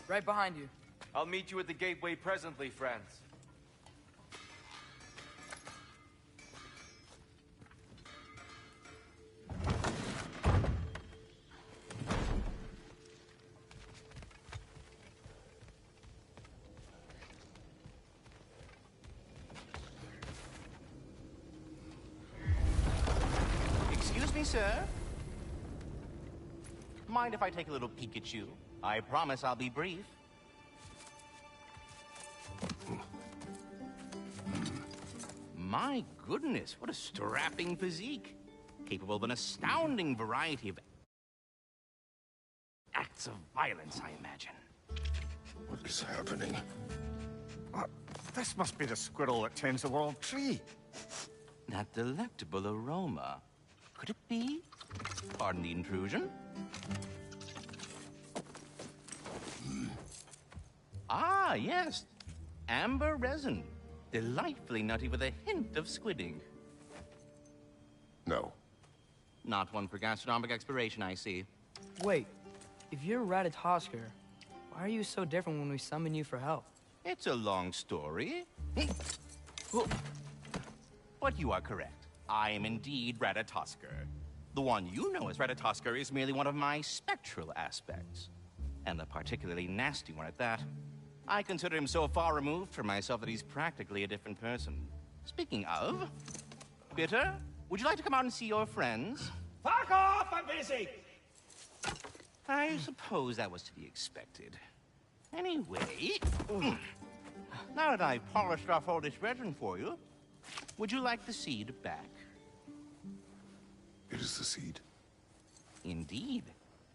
Right behind you. I'll meet you at the gateway presently, friends. Excuse me, sir? Mind if I take a little peek at you? I promise I'll be brief. My goodness, what a strapping physique. Capable of an astounding variety of acts of violence, I imagine. What is happening? This must be the squirrel that tends the world tree. That delectable aroma. Could it be? Pardon the intrusion. Ah, yes. Amber resin. Delightfully nutty with a hint of squidding. No. Not one for gastronomic exploration, I see. Wait, if you're Ratatosker, why are you so different when we summon you for help? It's a long story. But you are correct. I am indeed Ratatosker. The one you know as Ratatosker is merely one of my spectral aspects. And a particularly nasty one at that. I consider him so far removed from myself that he's practically a different person. Speaking of, Bitter, would you like to come out and see your friends? Fuck off! I'm busy! I suppose that was to be expected. Anyway, now that I've polished off all this resin for you, would you like the seed back? It is the seed. Indeed.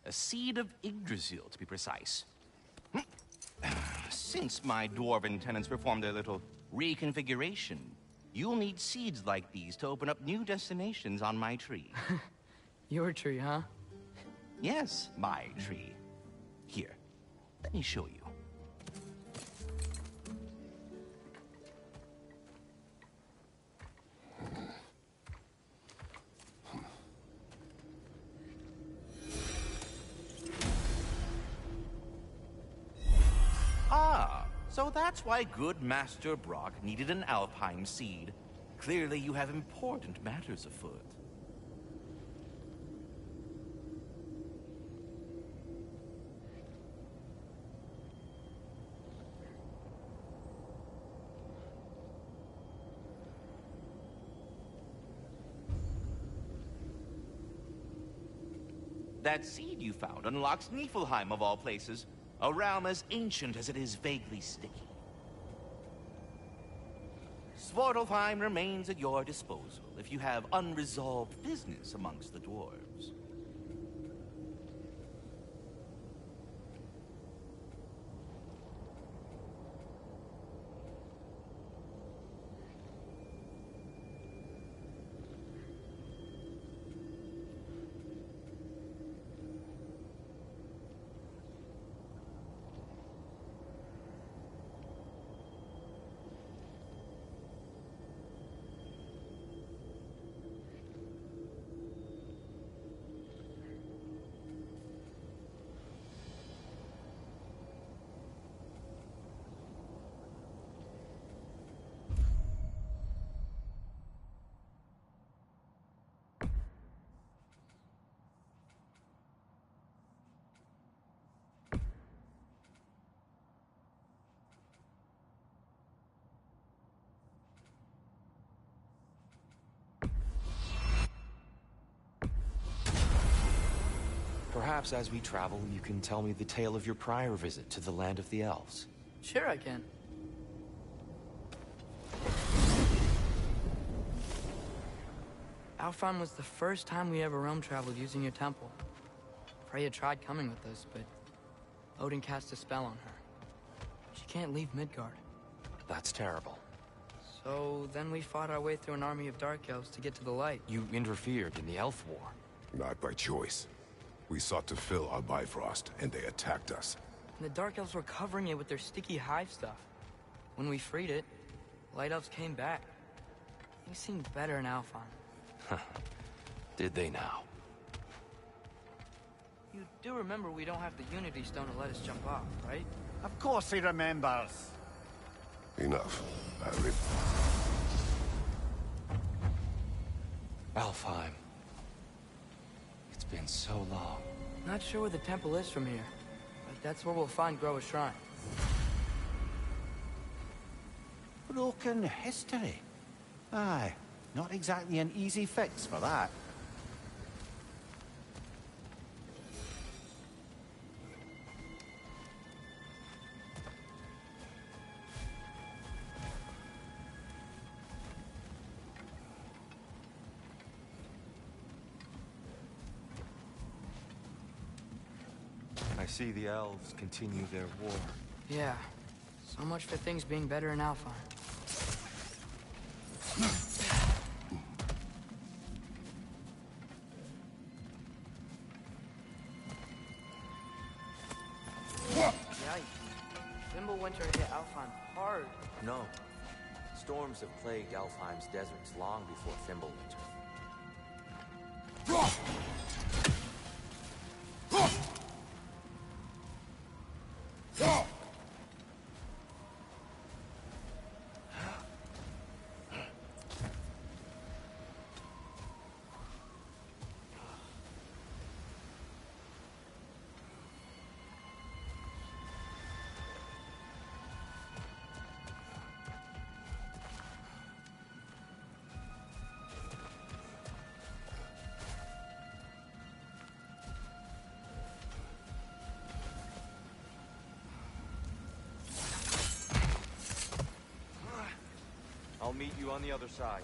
A seed of Yggdrasil, to be precise. Since my dwarven tenants performed their little reconfiguration, you'll need seeds like these to open up new destinations on my tree. Your tree, huh? Yes, my tree. Here, let me show you. Ah, so that's why good Master Brock needed an Alpine seed. Clearly you have important matters afoot. That seed you found unlocks Niflheim of all places, a realm as ancient as it is vaguely sticky. Svartalfheim remains at your disposal if you have unresolved business amongst the dwarves. Perhaps as we travel, you can tell me the tale of your prior visit to the land of the elves. Sure I can. Alfheim was the first time we ever realm traveled using your temple. Freya tried coming with us, but Odin cast a spell on her. She can't leave Midgard. That's terrible. So then we fought our way through an army of dark elves to get to the light. You interfered in the elf war. Not by choice. We sought to fill our Bifrost, and they attacked us. And the dark elves were covering it with their sticky hive stuff. When we freed it, light elves came back. They seemed better in Alfheim. Did they now? You do remember we don't have the Unity Stone to let us jump off, right? Of course he remembers. Enough. Alfheim. It's been so long. Not sure where the temple is from here, but that's where we'll find Groa's shrine. Broken history. Aye, not exactly an easy fix for that. I see the elves continue their war. Yeah, so much for things being better in Alfheim. Yikes. Winter hit Alfheim hard. No. Storms have plagued Alfheim's deserts long before Fimbulwinter. I'll meet you on the other side.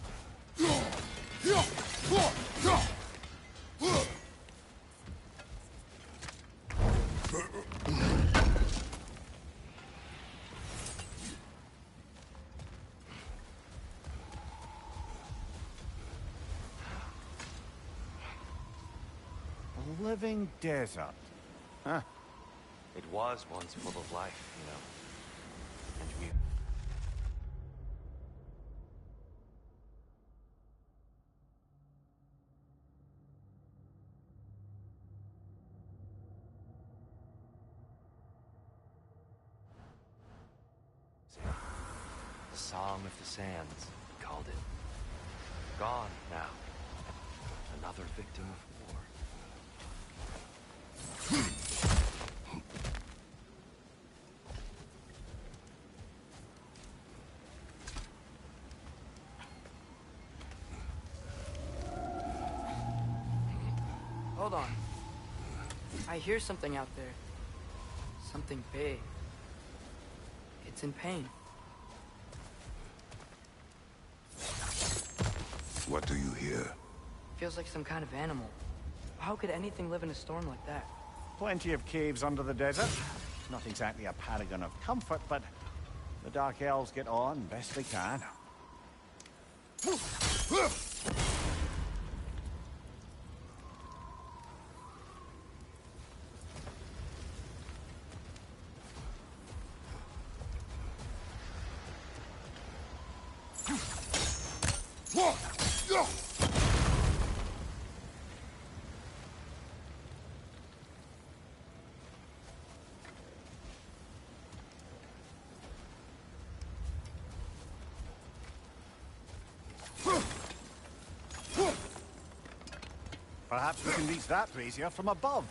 A living desert. Huh? It was once full of life, you know. And we... The Song of the Sands, he called it. Gone now. Another victim of war. Hold on. I hear something out there. Something big. It's in pain. What do you hear? Feels like some kind of animal. How could anything live in a storm like that? Plenty of caves under the desert. Not exactly a paragon of comfort, but the Dark Elves get on best they can. Perhaps we can reach that brazier from above.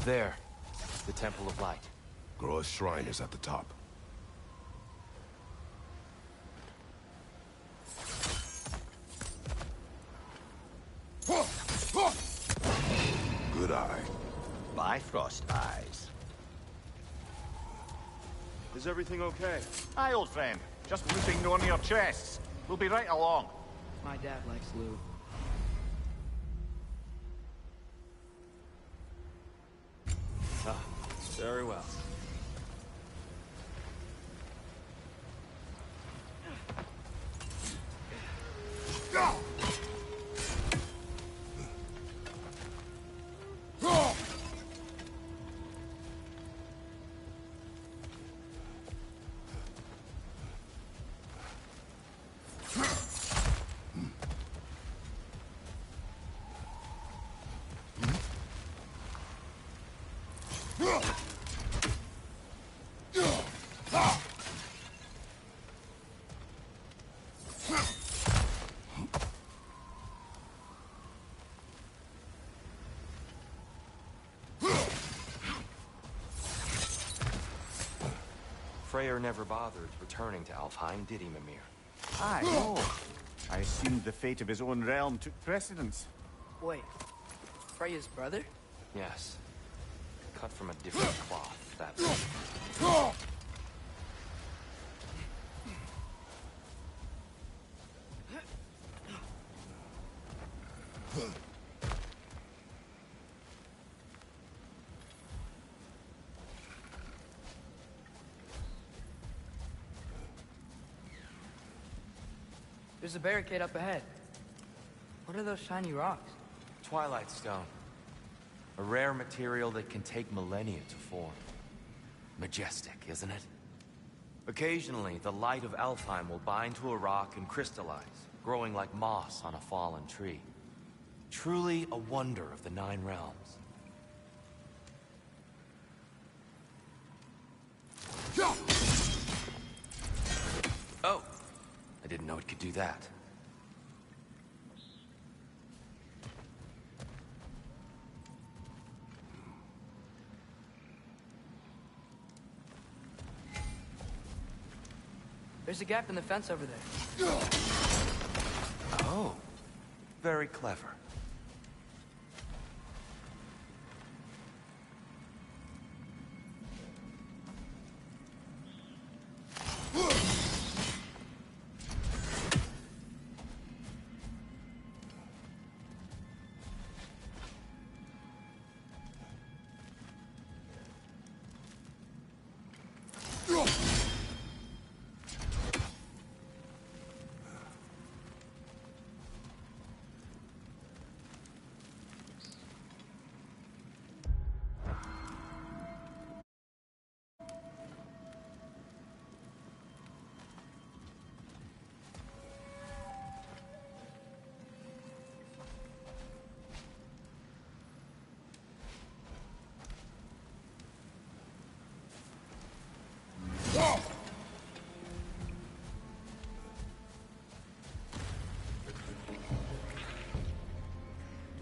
There. The Temple of Light. Groa's shrine is at the top. Good eye. Bifrost eyes. Is everything okay? Hi, old friend. Just looping on your chests. We'll be right along. My dad likes lube. Ah, very well. Freyr never bothered returning to Alfheim, did he, Mimir? I know. I assumed the fate of his own realm took precedence. Wait, Freya's brother? Yes. Cut from a different cloth, that's... There's a barricade up ahead. What are those shiny rocks? Twilight Stone. A rare material that can take millennia to form. Majestic, isn't it? Occasionally, the light of Alfheim will bind to a rock and crystallize, growing like moss on a fallen tree. Truly a wonder of the Nine Realms. Oh! I didn't know it could do that. There's a gap in the fence over there. Oh, very clever.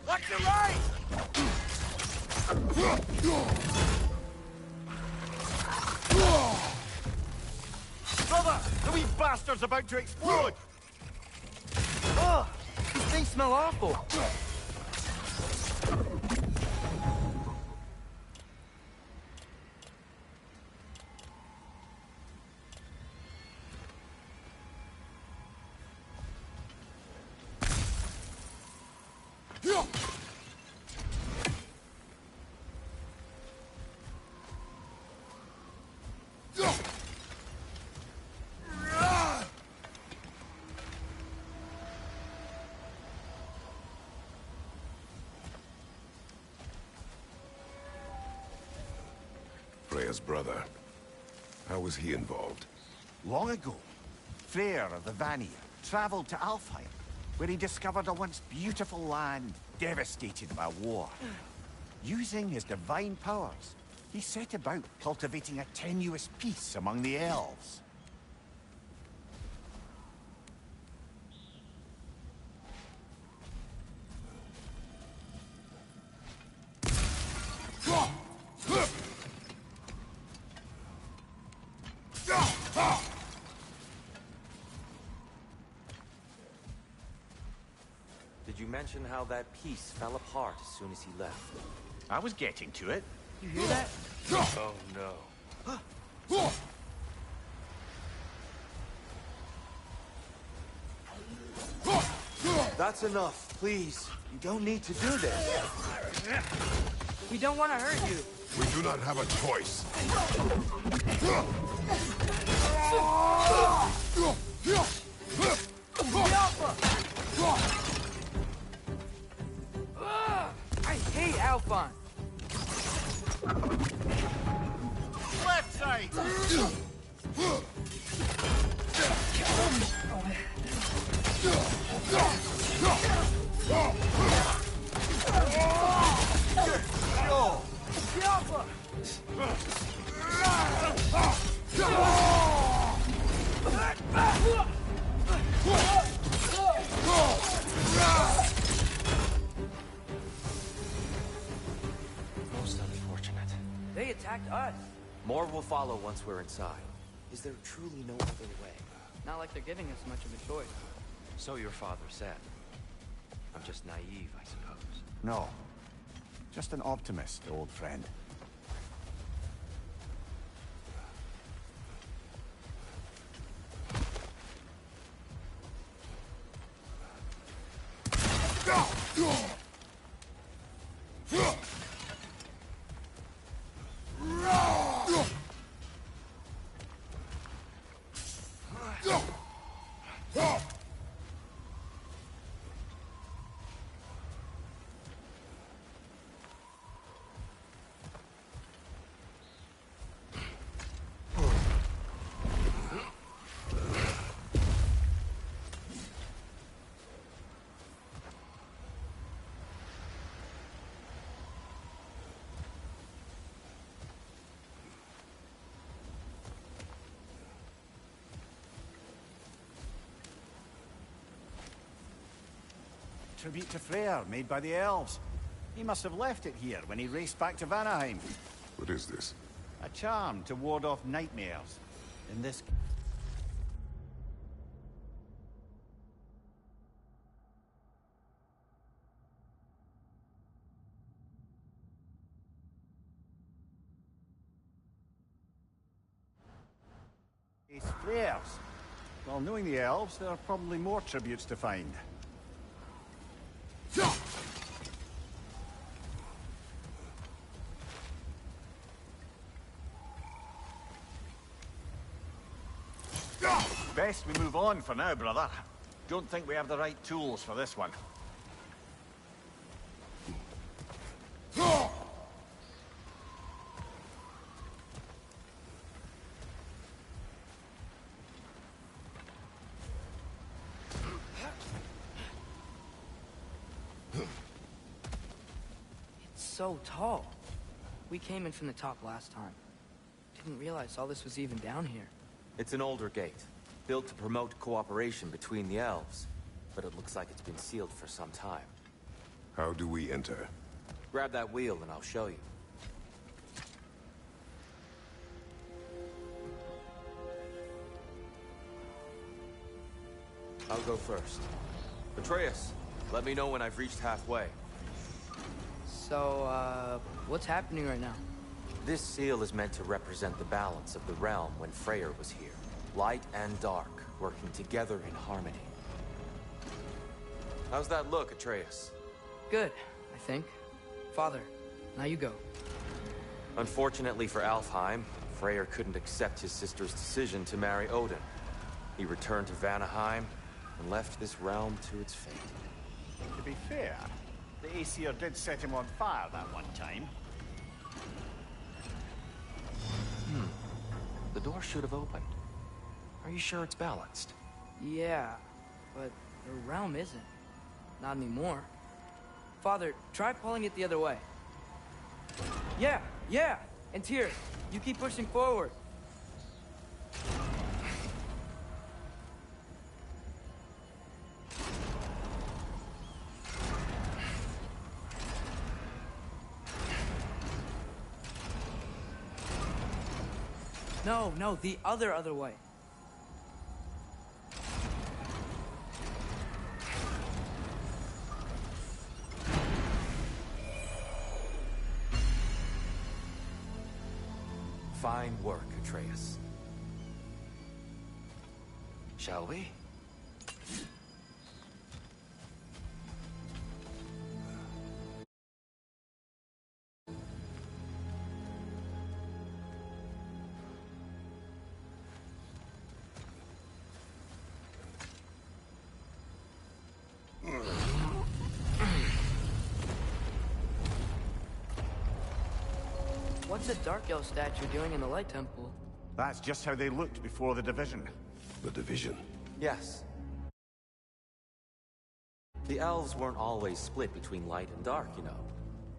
Watch your right! Brother! The wee bastard's about to explode! Ugh! These things smell awful! Freya's brother. How was he involved? Long ago, Freyr of the Vanir traveled to Alfheim, where he discovered a once beautiful land devastated by war. Using his divine powers, he set about cultivating a tenuous peace among the elves. Did you mention how that piece fell apart as soon as he left? I was getting to it. You hear that? Oh no. That's enough, please. You don't need to do this. We don't want to hurt you. We do not have a choice. I hate Alphon. Left side! Most unfortunate. They attacked us. More will follow once we're inside. Is there truly no other way? Not like they're giving us much of a choice. So your father said. I'm just naive, I suppose. No. Just an optimist, old friend. Tribute to Freyr, made by the elves. He must have left it here when he raced back to Vanaheim. What is this? A charm to ward off nightmares. In this... It's Freyr's. Well, knowing the elves, there are probably more tributes to find. Best we move on for now, brother. Don't think we have the right tools for this one. It's so tall. We came in from the top last time. Didn't realize all this was even down here. It's an older gate, built to promote cooperation between the elves. But it looks like it's been sealed for some time. How do we enter? Grab that wheel and I'll show you. I'll go first. Atreus, let me know when I've reached halfway. So, what's happening right now? This seal is meant to represent the balance of the realm when Freyr was here. Light and dark, working together in harmony. How's that look, Atreus? Good, I think. Father, now you go. Unfortunately for Alfheim, Freyr couldn't accept his sister's decision to marry Odin. He returned to Vanaheim and left this realm to its fate. To be fair, the Aesir did set him on fire that one time. The door should have opened. Are you sure it's balanced? Yeah, but the realm isn't. Not anymore. Father, try pulling it the other way. Yeah! And Tyr, you keep pushing forward. No, the other way. Fine work, Atreus. Shall we? What's a Dark Elf statue doing in the Light Temple? That's just how they looked before the division. The division. Yes. The elves weren't always split between light and dark, you know.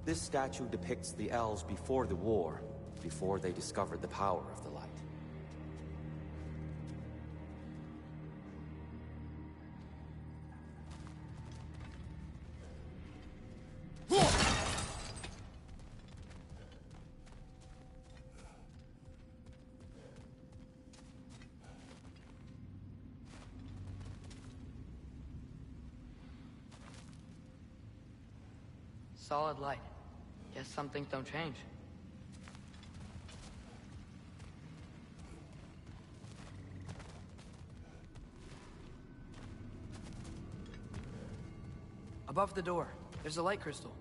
This statue depicts the elves before the war, before they discovered the power of the light. Solid light. Guess some things don't change. Above the door, there's a light crystal.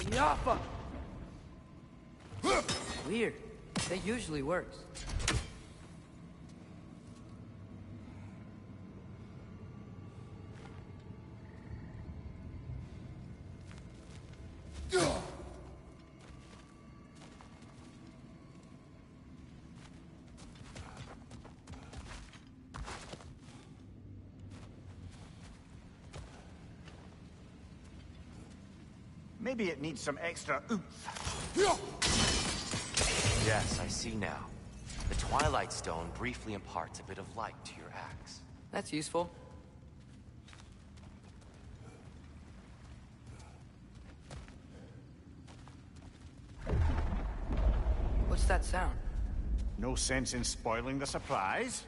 Yappa! Weird. That usually works. Maybe it needs some extra oomph. Yes, I see now. The Twilight Stone briefly imparts a bit of light to your axe. That's useful. What's that sound? No sense in spoiling the surprise.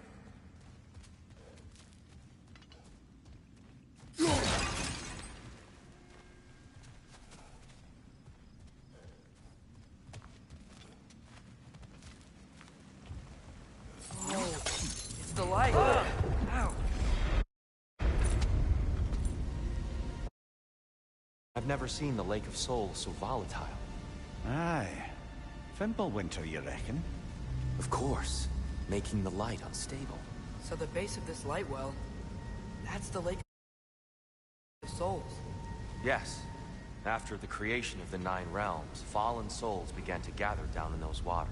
The light. Ow. I've never seen the Lake of Souls so volatile. Aye. Fimbulwinter, you reckon? Of course, making the light unstable. So the base of this light well, that's the Lake of Souls. Yes. After the creation of the Nine Realms, fallen souls began to gather down in those waters.